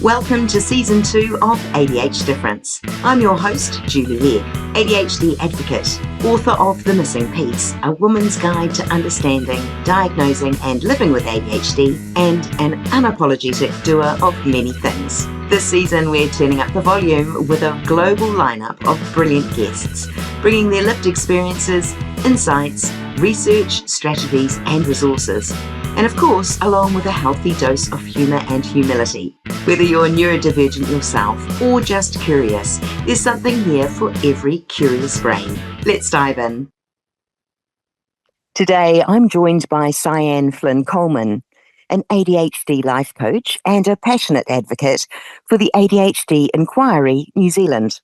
Welcome to Season 2 of ADHD Difference. I'm your host, Julie Legg, ADHD advocate, author of The Missing Piece, a woman's guide to understanding, diagnosing and living with ADHD, and an unapologetic doer of many things. This season we're turning up the volume with a global lineup of brilliant guests, bringing their lived experiences, insights, research, strategies and resources. And of course, along with a healthy dose of humour and humility. Whether you're neurodivergent yourself or just curious, there's something here for every curious brain. Let's dive in. Today, I'm joined by Sian Flynn-Coleman, an ADHD Life coach and a passionate advocate for the ADHD Inquiry New Zealand,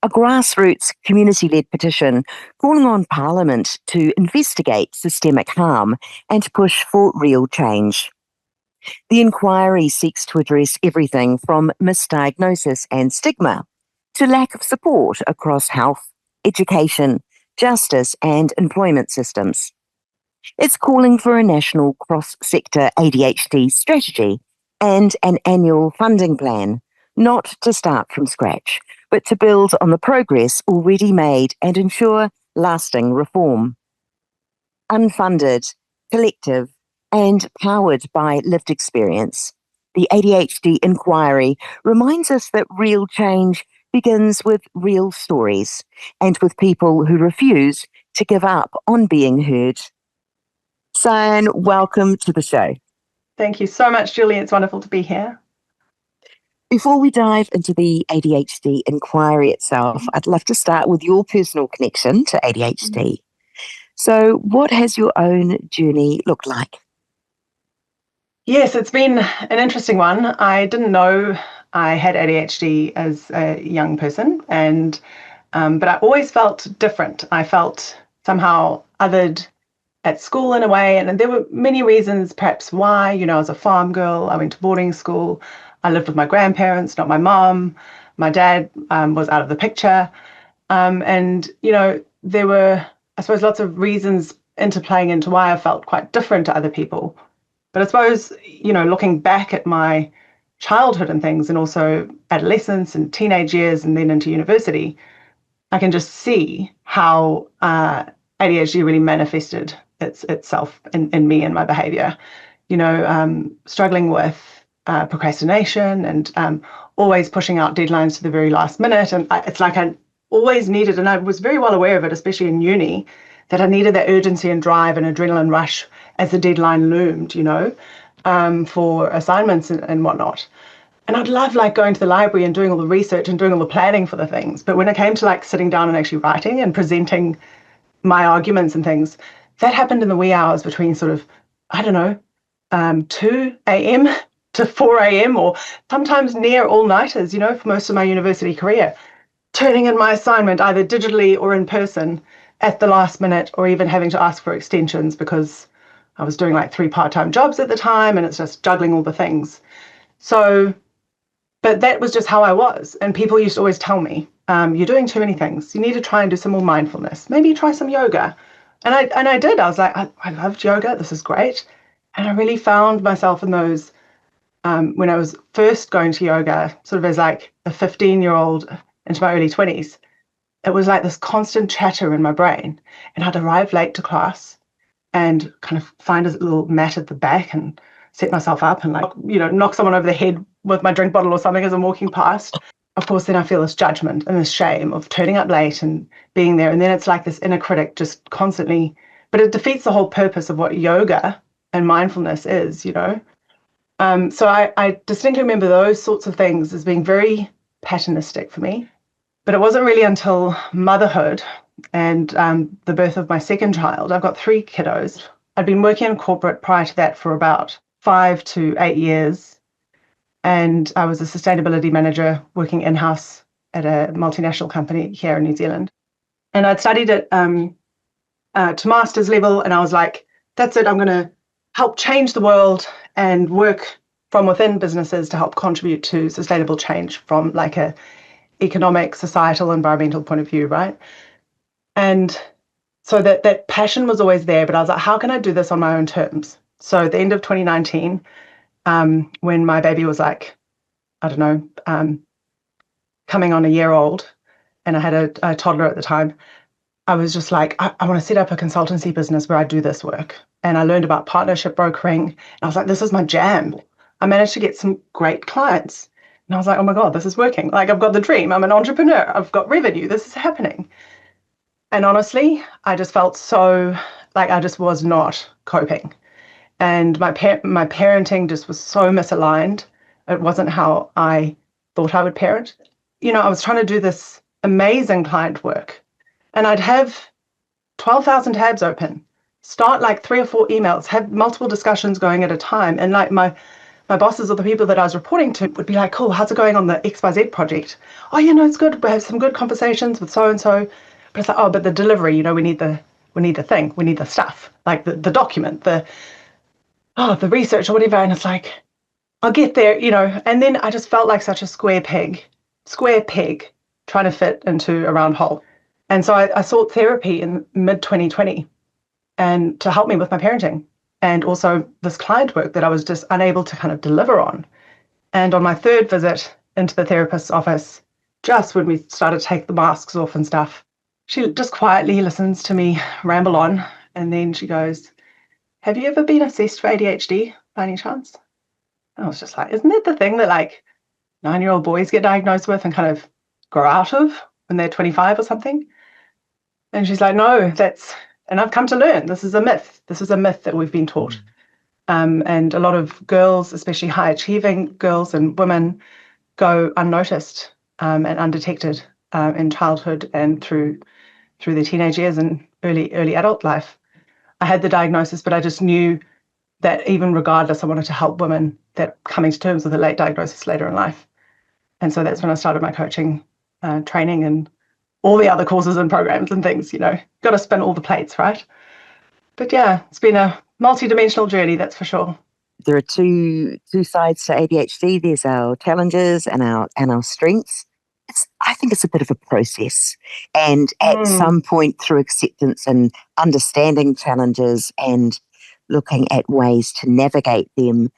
a grassroots community-led petition calling on Parliament to investigate systemic harm and push for real change. The inquiry seeks to address everything from misdiagnosis and stigma to lack of support across health, education, justice and employment systems. It's calling for a national cross-sector ADHD strategy and an annual funding plan, not to start from scratch, but to build on the progress already made and ensure lasting reform. Unfunded, collective, and powered by lived experience, the ADHD Inquiry reminds us that real change begins with real stories and with people who refuse to give up on being heard. Sian, welcome to the show. Thank you so much, Julie. It's wonderful to be here. Before we dive into the ADHD Inquiry itself, I'd love to start with your personal connection to ADHD. So what has your own journey looked like? Yes, it's been an interesting one. I didn't know I had ADHD as a young person, and but I always felt different. I felt somehow othered at school in a way, and there were many reasons perhaps why. I was a farm girl, I went to boarding school, I lived with my grandparents, not my mom. My dad was out of the picture, and there were, I suppose, lots of reasons interplaying into why I felt quite different to other people. But I suppose, looking back at my childhood and things, and also adolescence and teenage years and then into university, I can just see how ADHD really manifested itself in me and my behaviour. Struggling with procrastination and always pushing out deadlines to the very last minute. And it's like I always needed, and I was very well aware of it, especially in uni, that I needed that urgency and drive and adrenaline rush as the deadline loomed, for assignments and whatnot. And I'd love going to the library and doing all the research and doing all the planning for the things. But when it came to sitting down and actually writing and presenting my arguments and things, that happened in the wee hours between 2 a.m. to 4 a.m. or sometimes near all-nighters, for most of my university career, turning in my assignment either digitally or in person at the last minute, or even having to ask for extensions because I was doing 3 part-time jobs at the time, and it's just juggling all the things. So, but that was just how I was. And people used to always tell me, you're doing too many things. You need to try and do some more mindfulness. Maybe try some yoga. And I did. I was like, I loved yoga. This is great. And I really found myself in those, when I was first going to yoga, sort of as a 15-year-old into my early 20s, it was this constant chatter in my brain. And I'd arrive late to class and kind of find a little mat at the back and set myself up and knock someone over the head with my drink bottle or something as I'm walking past. Of course, then I feel this judgment and this shame of turning up late and being there. And then it's this inner critic just constantly, but it defeats the whole purpose of what yoga and mindfulness is, So I distinctly remember those sorts of things as being very patternistic for me. But it wasn't really until motherhood and the birth of my second child. I've got 3 kiddos. I'd been working in corporate prior to that for about 5 to 8 years. And I was a sustainability manager working in-house at a multinational company here in New Zealand. And I'd studied it to master's level. And I was like, that's it. I'm going to help change the world and work from within businesses to help contribute to sustainable change from a economic, societal, environmental point of view, right? And so that passion was always there, but I was like, how can I do this on my own terms? So at the end of 2019, when my baby was I don't know, coming on a year old, and I had a toddler at the time, I was just like, I want to set up a consultancy business where I do this work. And I learned about partnership brokering. And I was like, this is my jam. I managed to get some great clients. And I was like, oh my God, this is working. Like, I've got the dream. I'm an entrepreneur. I've got revenue. This is happening. And honestly, I just felt so like I just was not coping. And my parenting just was so misaligned. It wasn't how I thought I would parent. I was trying to do this amazing client work, and I'd have 12,000 tabs open, start like 3 or 4 emails, have multiple discussions going at a time. And like my bosses or the people that I was reporting to would be like, cool, how's it going on the XYZ project? Oh, it's good. We have some good conversations with so-and-so. But it's like, oh, but the delivery, we need the thing, we need the stuff, like the document, the research or whatever. And it's like, I'll get there, and then I just felt like such a square peg trying to fit into a round hole. And so I sought therapy in mid-2020 and to help me with my parenting, and also this client work that I was just unable to kind of deliver on. And on my 3rd visit into the therapist's office, just when we started to take the masks off and stuff, she just quietly listens to me ramble on, and then she goes, have you ever been assessed for ADHD by any chance? And I was just like, isn't that the thing that like 9-year-old boys get diagnosed with and kind of grow out of when they're 25 or something? And she's like, no, and I've come to learn, this is a myth. This is a myth that we've been taught. And a lot of girls, especially high achieving girls and women, go unnoticed and undetected in childhood and through their teenage years and early adult life. I had the diagnosis, but I just knew that even regardless, I wanted to help women that coming to terms with a late diagnosis later in life. And so that's when I started my coaching training and all the other courses and programs and things, got to spin all the plates, right? But yeah, it's been a multi-dimensional journey, that's for sure. There are two sides to ADHD. There's our challenges and our strengths. I think it's a bit of a process. And at some point through acceptance and understanding challenges and looking at ways to navigate them,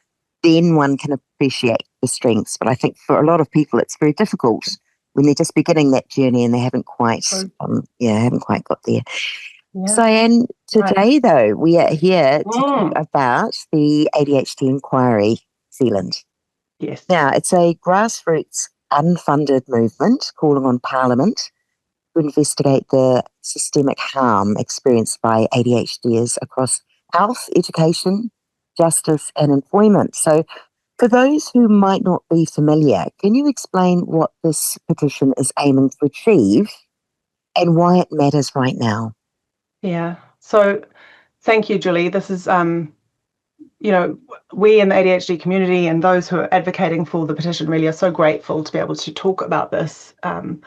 then one can appreciate the strengths. But I think for a lot of people, it's very difficult when they're just beginning that journey and they haven't quite, got there. Yeah. Sian, today though, we are here to talk about the ADHD Inquiry New Zealand. Yes. Now, it's a grassroots unfunded movement calling on Parliament to investigate the systemic harm experienced by ADHDers across health, education, justice and employment. So for those who might not be familiar, can you explain what this petition is aiming to achieve and why it matters right now? Yeah. So thank you, Julie. This is, we in the ADHD community and those who are advocating for the petition really are so grateful to be able to talk about this and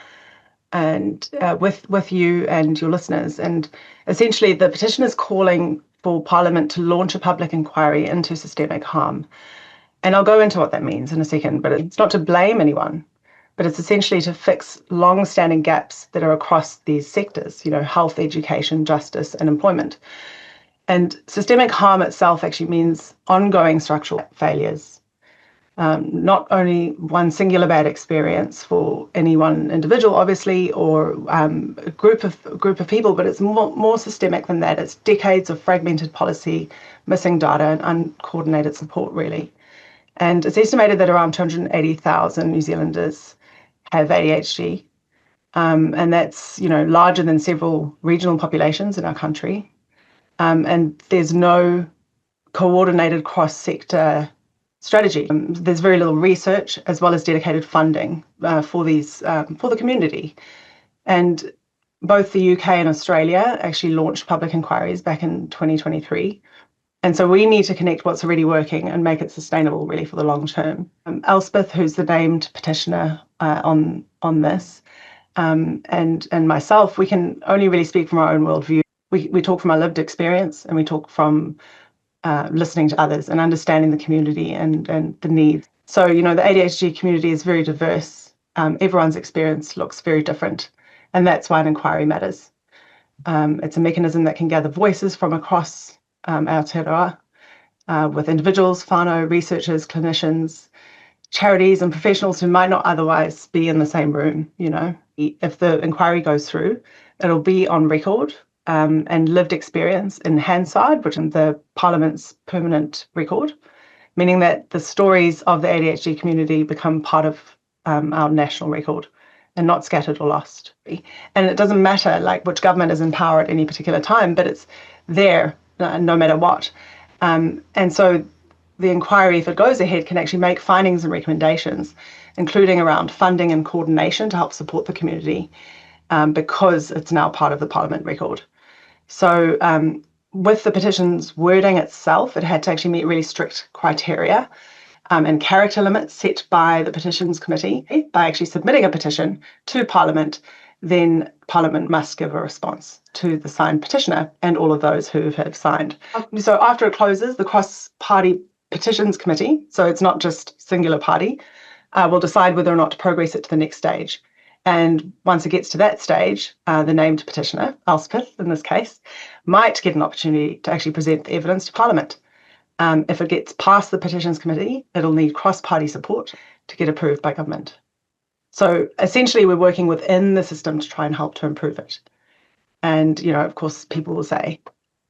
with you and your listeners. And essentially the petition is calling for Parliament to launch a public inquiry into systemic harm. And I'll go into what that means in a second, but it's not to blame anyone, but it's essentially to fix long-standing gaps that are across these sectors, health, education, justice, and employment. And systemic harm itself actually means ongoing structural failures, not only one singular bad experience for any one individual, obviously, or a group of people, but it's more systemic than that. It's decades of fragmented policy, missing data, and uncoordinated support, really. And it's estimated that around 280,000 New Zealanders have ADHD, and that's larger than several regional populations in our country. And there's no coordinated cross-sector strategy. There's very little research as well as dedicated funding for the community. And both the UK and Australia actually launched public inquiries back in 2023. And so we need to connect what's already working and make it sustainable really for the long term. Elspeth, who's the named petitioner on this, and myself, we can only really speak from our own worldview. We talk from our lived experience, and we talk from listening to others and understanding the community and the needs. So, the ADHD community is very diverse. Everyone's experience looks very different, and that's why an inquiry matters. It's a mechanism that can gather voices from across Aotearoa with individuals, whānau, researchers, clinicians, charities and professionals who might not otherwise be in the same room. If the inquiry goes through, it'll be on record, and lived experience in Hansard, which is the Parliament's permanent record, meaning that the stories of the ADHD community become part of our national record and not scattered or lost. And it doesn't matter which government is in power at any particular time, but it's there no matter what. And so the inquiry, if it goes ahead, can actually make findings and recommendations, including around funding and coordination to help support the community, because it's now part of the Parliament record. So with the petition's wording itself, it had to actually meet really strict criteria and character limits set by the petitions committee. By actually submitting a petition to Parliament, then Parliament must give a response to the signed petitioner and all of those who have signed. So after it closes, the cross-party petitions committee, so it's not just singular party, will decide whether or not to progress it to the next stage. And once it gets to that stage, the named petitioner, Elspeth in this case, might get an opportunity to actually present the evidence to Parliament. If it gets past the petitions committee, it'll need cross-party support to get approved by government. So essentially, we're working within the system to try and help to improve it. And, of course, people will say,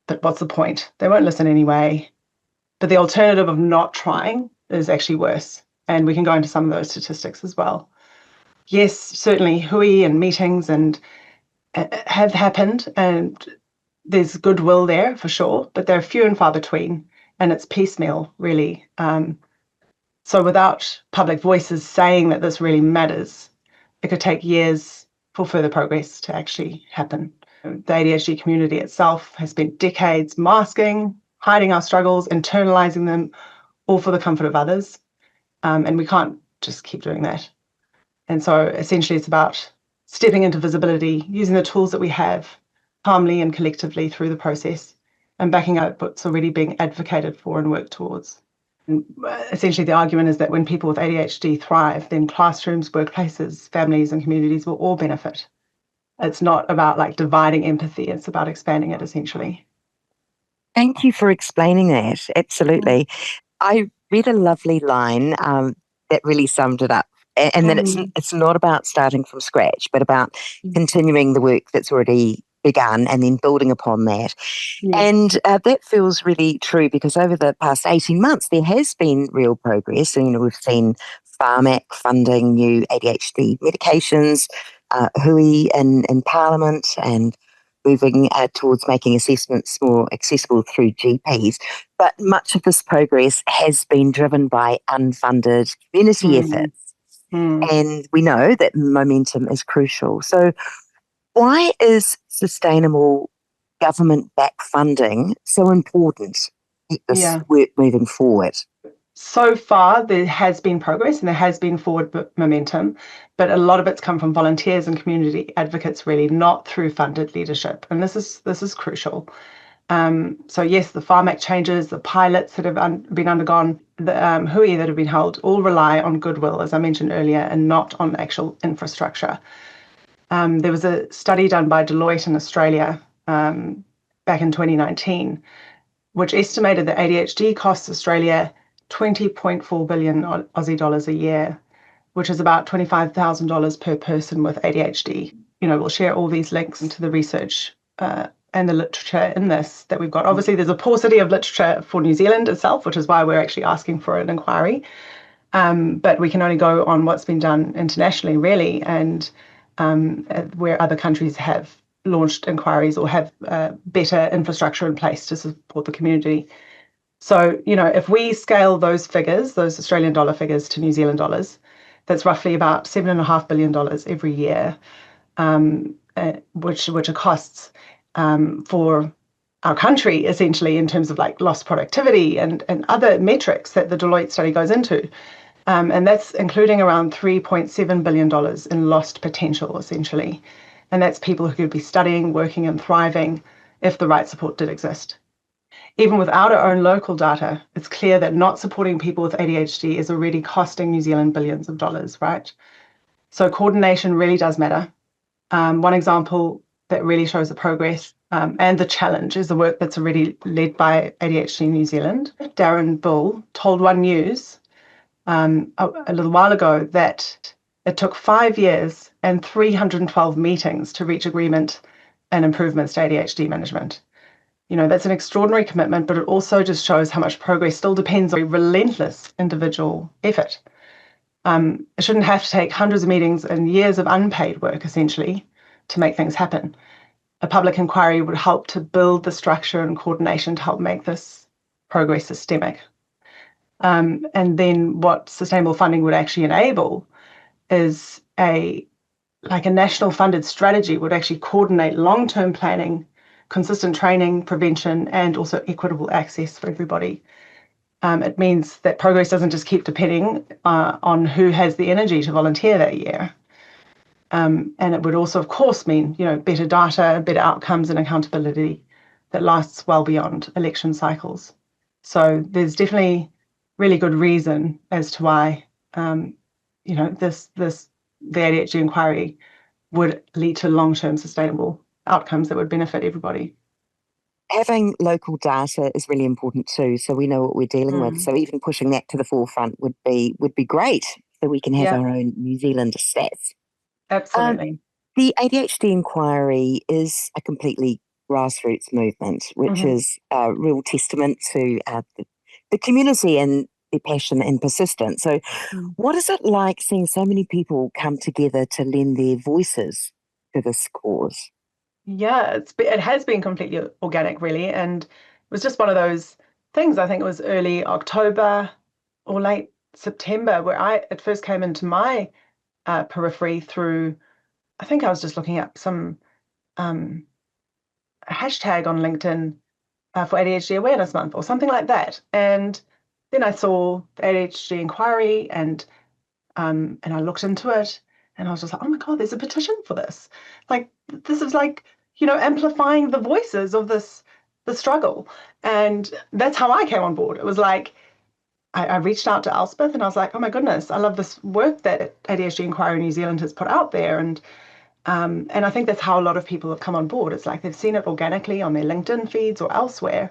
but what's the point? They won't listen anyway. But the alternative of not trying is actually worse. And we can go into some of those statistics as well. Yes, certainly hui and meetings and have happened, and there's goodwill there for sure, but they're few and far between, and it's piecemeal, really. So without public voices saying that this really matters, it could take years for further progress to actually happen. The ADHD community itself has spent decades masking, hiding our struggles, internalizing them, all for the comfort of others. And we can't just keep doing that. And so essentially it's about stepping into visibility, using the tools that we have calmly and collectively through the process, and backing up what's already being advocated for and worked towards. And essentially the argument is that when people with ADHD thrive, then classrooms, workplaces, families and communities will all benefit. It's not about dividing empathy, it's about expanding it essentially. Thank you for explaining that. Absolutely. I read a lovely line that really summed it up. And that it's not about starting from scratch, but about continuing the work that's already begun and then building upon that. Yeah. And that feels really true, because over the past 18 months, there has been real progress. And, we've seen Pharmac funding new ADHD medications, hui in Parliament, and moving towards making assessments more accessible through GPs. But much of this progress has been driven by unfunded community efforts. And we know that momentum is crucial. So why is sustainable government-backed funding so important to keep this work moving forward? So far, there has been progress and there has been forward momentum, but a lot of it's come from volunteers and community advocates, really, not through funded leadership. And this is crucial. So yes, the Pharmac changes, the pilots that have been undergone, the hui that have been held, all rely on goodwill, as I mentioned earlier, and not on actual infrastructure. There was a study done by Deloitte in Australia back in 2019, which estimated that ADHD costs Australia 20.4 billion Aussie dollars a year, which is about $25,000 per person with ADHD. We'll share all these links into the research and the literature in this that we've got. Obviously, there's a paucity of literature for New Zealand itself, which is why we're actually asking for an inquiry. But we can only go on what's been done internationally, really, and where other countries have launched inquiries or have better infrastructure in place to support the community. So, if we scale those figures, those Australian dollar figures, to New Zealand dollars, that's roughly about $7.5 billion every year, which are costs for our country, essentially, in terms of lost productivity and other metrics that the Deloitte study goes into. And that's including around $3.7 billion in lost potential, essentially. And that's people who could be studying, working and thriving if the right support did exist. Even without our own local data, it's clear that not supporting people with ADHD is already costing New Zealand billions of dollars, right? So coordination really does matter. One example that really shows the progress and the challenge is the work that's already led by ADHD New Zealand. Darren Bull told One News a little while ago that it took 5 years and 312 meetings to reach agreement and improvements to ADHD management. That's an extraordinary commitment, but it also just shows how much progress still depends on relentless individual effort. It shouldn't have to take hundreds of meetings and years of unpaid work, essentially, to make things happen. A public inquiry would help to build the structure and coordination to help make this progress systemic. And then what sustainable funding would actually enable is a national funded strategy would actually coordinate long-term planning, consistent training, prevention, and also equitable access for everybody. It means that progress doesn't just keep depending on who has the energy to volunteer that year. And it would also, of course, mean better data, better outcomes, and accountability that lasts well beyond election cycles. So there's definitely really good reason as to why the ADHD inquiry would lead to long-term sustainable outcomes that would benefit everybody. Having local data is really important too, so we know what we're dealing with. So even pushing that to the forefront would be great, so we can have our own New Zealand stats. Absolutely. The ADHD Inquiry is a completely grassroots movement, which is a real testament to the community and their passion and persistence. So what is it like seeing so many people come together to lend their voices to this cause? Yeah, it has been completely organic, really. And it was just one of those things. I think it was early October or late September where it first came into my periphery through, I think I was just looking up some hashtag on LinkedIn for ADHD Awareness Month or something like that. And then I saw the ADHD Inquiry and I looked into it and I was just like, oh my God, there's a petition for this. This is amplifying the voices of the struggle. And that's how I came on board. It was like, I reached out to Elspeth and I was like, oh my goodness, I love this work that ADHD Inquiry New Zealand has put out there. And I think that's how a lot of people have come on board. It's like they've seen it organically on their LinkedIn feeds or elsewhere.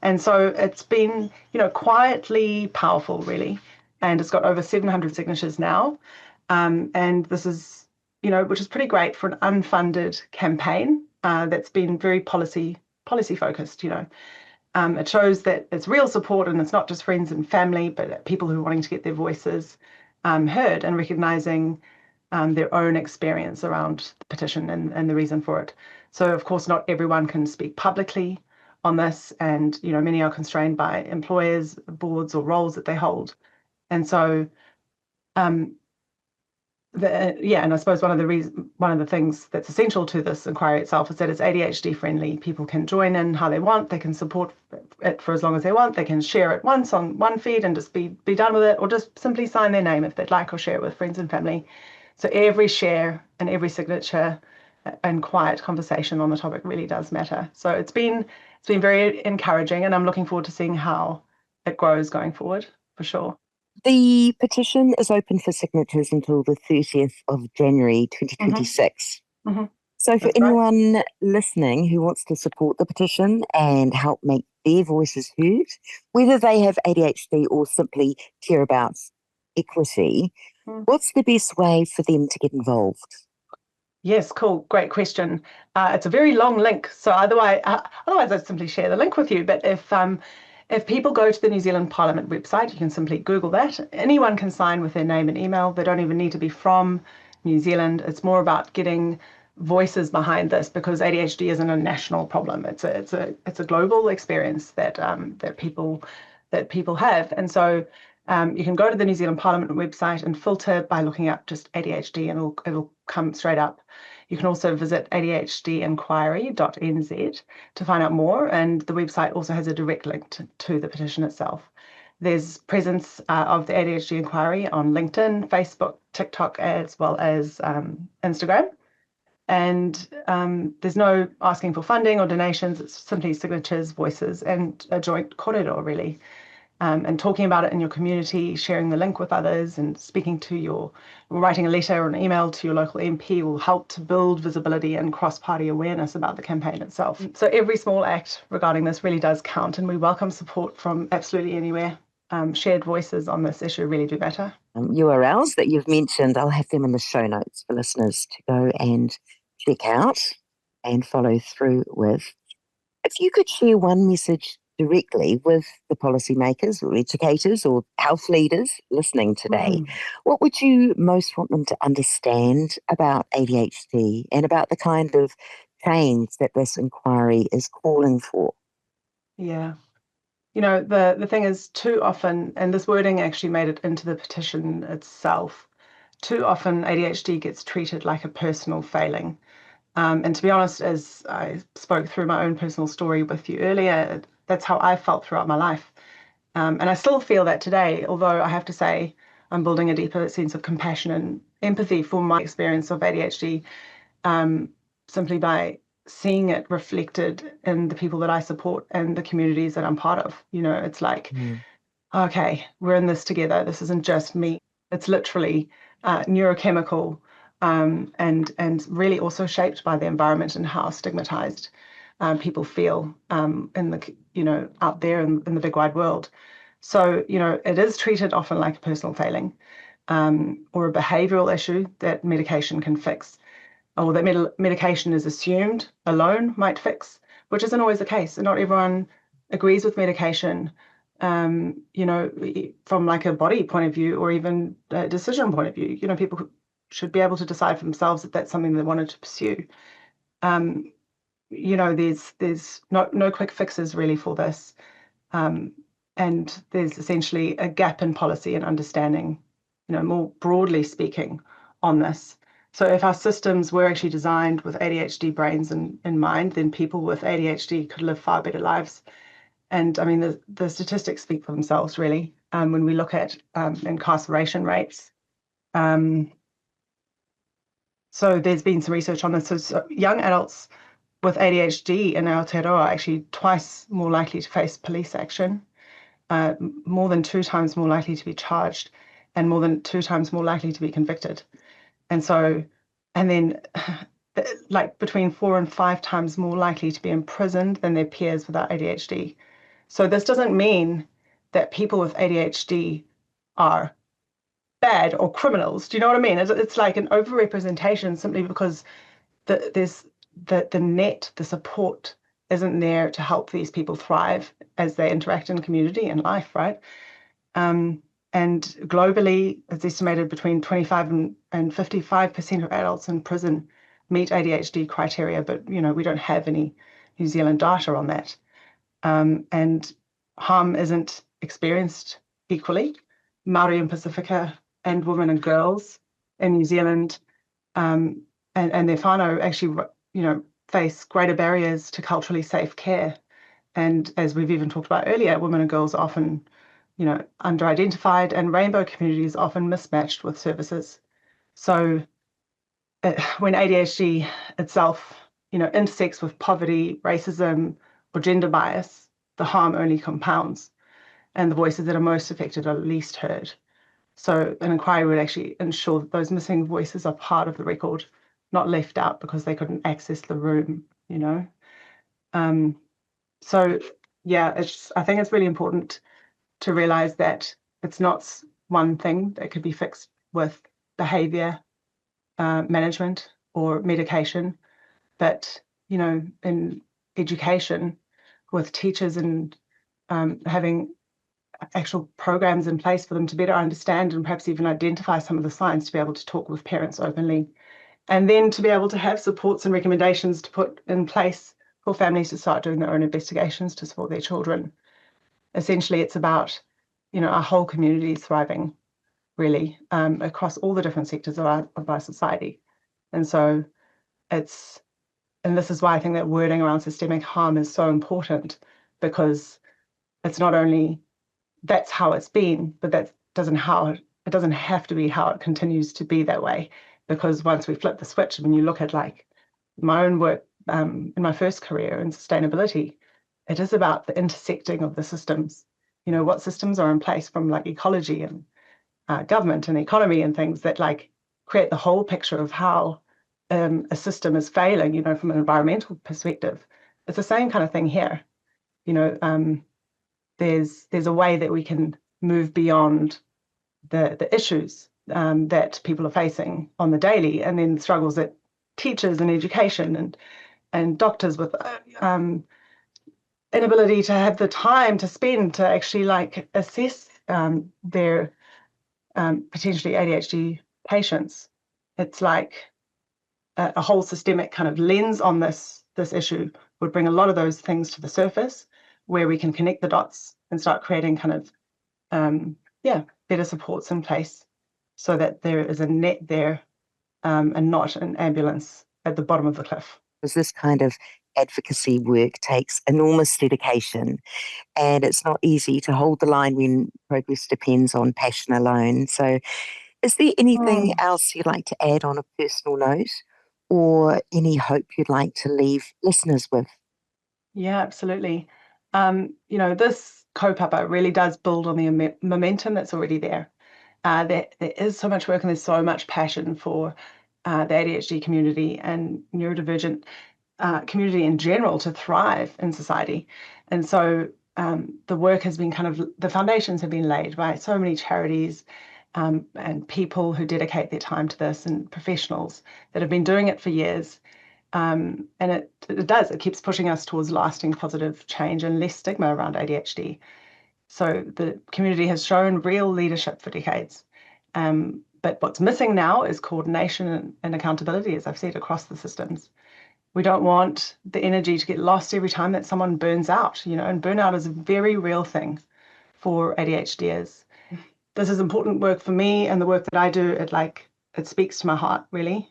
And so it's been, quietly powerful, really. And it's got over 700 signatures now. And this is, which is pretty great for an unfunded campaign that's been very policy focused, It shows that it's real support and it's not just friends and family, but people who are wanting to get their voices heard and recognising their own experience around the petition and the reason for it. So, of course, not everyone can speak publicly on this, and many are constrained by employers, boards, or roles that they hold. And so, and I suppose one of the things that's essential to this inquiry itself is that it's ADHD friendly. People can join in how they want. They can support it for as long as they want. They can share it once on one feed and just be done with it, or just simply sign their name if they'd like, or share it with friends and family. So every share and every signature and quiet conversation on the topic really does matter. So it's been very encouraging, and I'm looking forward to seeing how it grows going forward, for sure. The petition is open for signatures until the 30th of January 2026. So for anyone listening who wants to support the petition and help make their voices heard, whether they have ADHD or simply care about equity, what's the best way for them to get involved? Yes, cool. Great question. It's a very long link, so otherwise I'd simply share the link with you. But if people go to the New Zealand Parliament website, you can simply Google that. Anyone can sign with their name and email. They don't even need to be from New Zealand. It's more about getting voices behind this, because ADHD isn't a national problem. It's a global experience that people have. And so you can go to the New Zealand Parliament website and filter by looking up just ADHD, and it'll come straight up. You can also visit ADHDinquiry.nz to find out more, and the website also has a direct link to the petition itself. There's presence of the ADHD Inquiry on LinkedIn, Facebook, TikTok, as well as Instagram. And there's no asking for funding or donations. It's simply signatures, voices, and a joint corridor, really. And talking about it in your community, sharing the link with others, and writing a letter or an email to your local MP will help to build visibility and cross-party awareness about the campaign itself. So every small act regarding this really does count, and we welcome support from absolutely anywhere. shared voices on this issue really do matter. URLs that you've mentioned, I'll have them in the show notes for listeners to go and check out and follow through with. If you could share one message directly with the policymakers or educators or health leaders listening today, what would you most want them to understand about ADHD and about the kind of change that this inquiry is calling for? Yeah. The thing is, too often, and this wording actually made it into the petition itself, too often ADHD gets treated like a personal failing. And to be honest, as I spoke through my own personal story with you earlier, that's how I felt throughout my life. And I still feel that today, although I have to say I'm building a deeper sense of compassion and empathy for my experience of ADHD, simply by seeing it reflected in the people that I support and the communities that I'm part of. It's like, okay, we're in this together. This isn't just me. It's literally neurochemical, and really also shaped by the environment and how stigmatized people feel in the out there in the big wide world. So it is treated often like a personal failing, or a behavioural issue that medication can fix, or that medication is assumed alone might fix, which isn't always the case. And not everyone agrees with medication, from like a body point of view or even a decision point of view. People should be able to decide for themselves if that's something they wanted to pursue. There's no quick fixes really for this. And there's essentially a gap in policy and understanding, more broadly speaking, on this. So if our systems were actually designed with ADHD brains in mind, then people with ADHD could live far better lives. And I mean, the statistics speak for themselves, really. When we look at incarceration rates, so there's been some research on this. So young adults with ADHD in Aotearoa are actually twice more likely to face police action, more than 2 times more likely to be charged, and more than 2 times more likely to be convicted. And then like between 4 and 5 times more likely to be imprisoned than their peers without ADHD. So this doesn't mean that people with ADHD are bad or criminals. Do you know what I mean? It's like an overrepresentation simply because there's the net, the support isn't there to help these people thrive as they interact in community and life, right? And globally, it's estimated between 25 and 55% of adults in prison meet ADHD criteria, but we don't have any New Zealand data on that. And harm isn't experienced equally. Māori and Pacifica and women and girls in New Zealand and their whānau actually, face greater barriers to culturally safe care. And as we've even talked about earlier, women and girls are often, under-identified, and rainbow communities are often mismatched with services. So when ADHD itself, intersects with poverty, racism, or gender bias, the harm only compounds, and the voices that are most affected are least heard. So an inquiry would actually ensure that those missing voices are part of the record, not left out because they couldn't access the room, So yeah, I think it's really important to realize that it's not one thing that could be fixed with behavior management or medication, but in education with teachers and having actual programs in place for them to better understand and perhaps even identify some of the signs, to be able to talk with parents openly, and then to be able to have supports and recommendations to put in place for families to start doing their own investigations to support their children. Essentially, it's about our whole community thriving, really, across all the different sectors of our society. And so and this is why I think that wording around systemic harm is so important, because it's not only that's how it's been, but it doesn't have to be how it continues to be that way. Because once we flip the switch, when you look at like my own work in my first career in sustainability, it is about the intersecting of the systems. What systems are in place from like ecology and government and economy and things that like create the whole picture of how a system is failing, from an environmental perspective. It's the same kind of thing here. There's a way that we can move beyond the issues that people are facing on the daily, and then the struggles that teachers and education and doctors with inability to have the time to spend to actually like assess their potentially ADHD patients. It's like a whole systemic kind of lens on this issue would bring a lot of those things to the surface, where we can connect the dots and start creating kind of better supports in place, so that there is a net there and not an ambulance at the bottom of the cliff. Because this kind of advocacy work takes enormous dedication, and it's not easy to hold the line when progress depends on passion alone. So is there anything else you'd like to add on a personal note, or any hope you'd like to leave listeners with? Yeah, absolutely. This kaupapa really does build on the momentum that's already there. There is so much work and there's so much passion for the ADHD community and neurodivergent community in general to thrive in society. And so the work has been the foundations have been laid by so many charities and people who dedicate their time to this, and professionals that have been doing it for years. And it keeps pushing us towards lasting positive change and less stigma around ADHD. So the community has shown real leadership for decades. But what's missing now is coordination and accountability, as I've said, across the systems. We don't want the energy to get lost every time that someone burns out, and burnout is a very real thing for ADHDers. This is important work for me, and the work that I do, it speaks to my heart, really.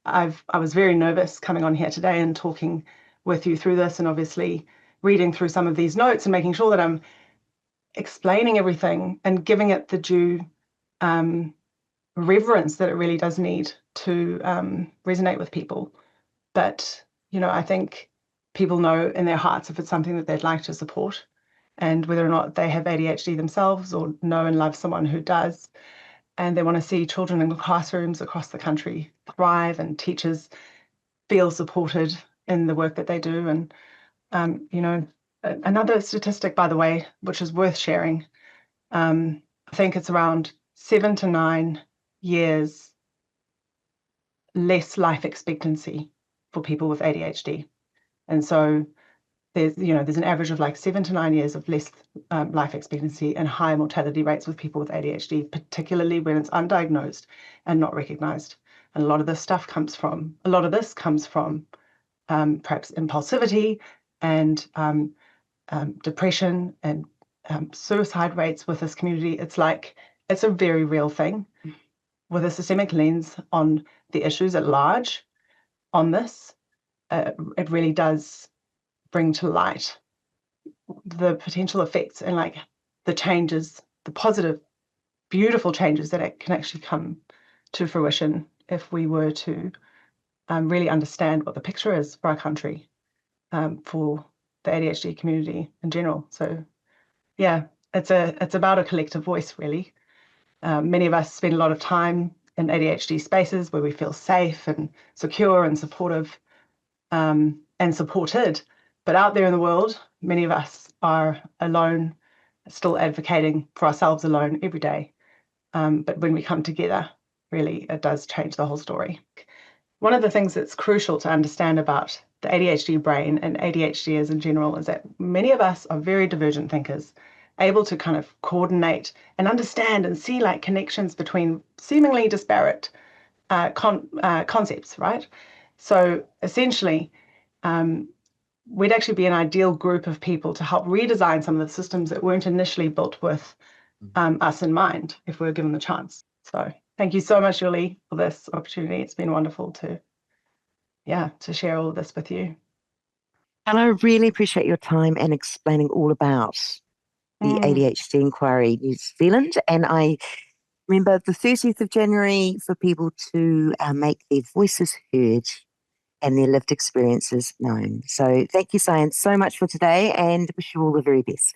I was very nervous coming on here today and talking with you through this, and obviously reading through some of these notes and making sure that I'm explaining everything and giving it the due reverence that it really does need to resonate with people. But, I think people know in their hearts if it's something that they'd like to support, and whether or not they have ADHD themselves or know and love someone who does, and they want to see children in classrooms across the country thrive and teachers feel supported in the work that they do. And, another statistic, by the way, which is worth sharing, I think it's around 7 to 9 years less life expectancy for people with ADHD. And so there's an average of like 7 to 9 years of less life expectancy and higher mortality rates with people with ADHD, particularly when it's undiagnosed and not recognized. And a lot of this comes from perhaps impulsivity and depression and suicide rates with this community. It's a very real thing. With a systemic lens on the issues at large on this, it really does bring to light the potential effects and the changes, the positive, beautiful changes that it can actually come to fruition if we were to really understand what the picture is for our country, for the ADHD community in general. So yeah, it's about a collective voice, really. Many of us spend a lot of time in ADHD spaces where we feel safe and secure and supportive and supported. But out there in the world, many of us are alone, still advocating for ourselves alone every day. But when we come together, really, it does change the whole story. One of the things that's crucial to understand about the ADHD brain and ADHDers in general is that many of us are very divergent thinkers, able to kind of coordinate and understand and see connections between seemingly disparate concepts, right? So essentially, we'd actually be an ideal group of people to help redesign some of the systems that weren't initially built with us in mind, if we were given the chance. So thank you so much, Julie, for this opportunity. It's been wonderful to share all of this with you. And I really appreciate your time and explaining all about the ADHD Inquiry New Zealand. And I remember the 30th of January for people to make their voices heard and their lived experiences known. So thank you, Sian, so much for today, and wish you all the very best.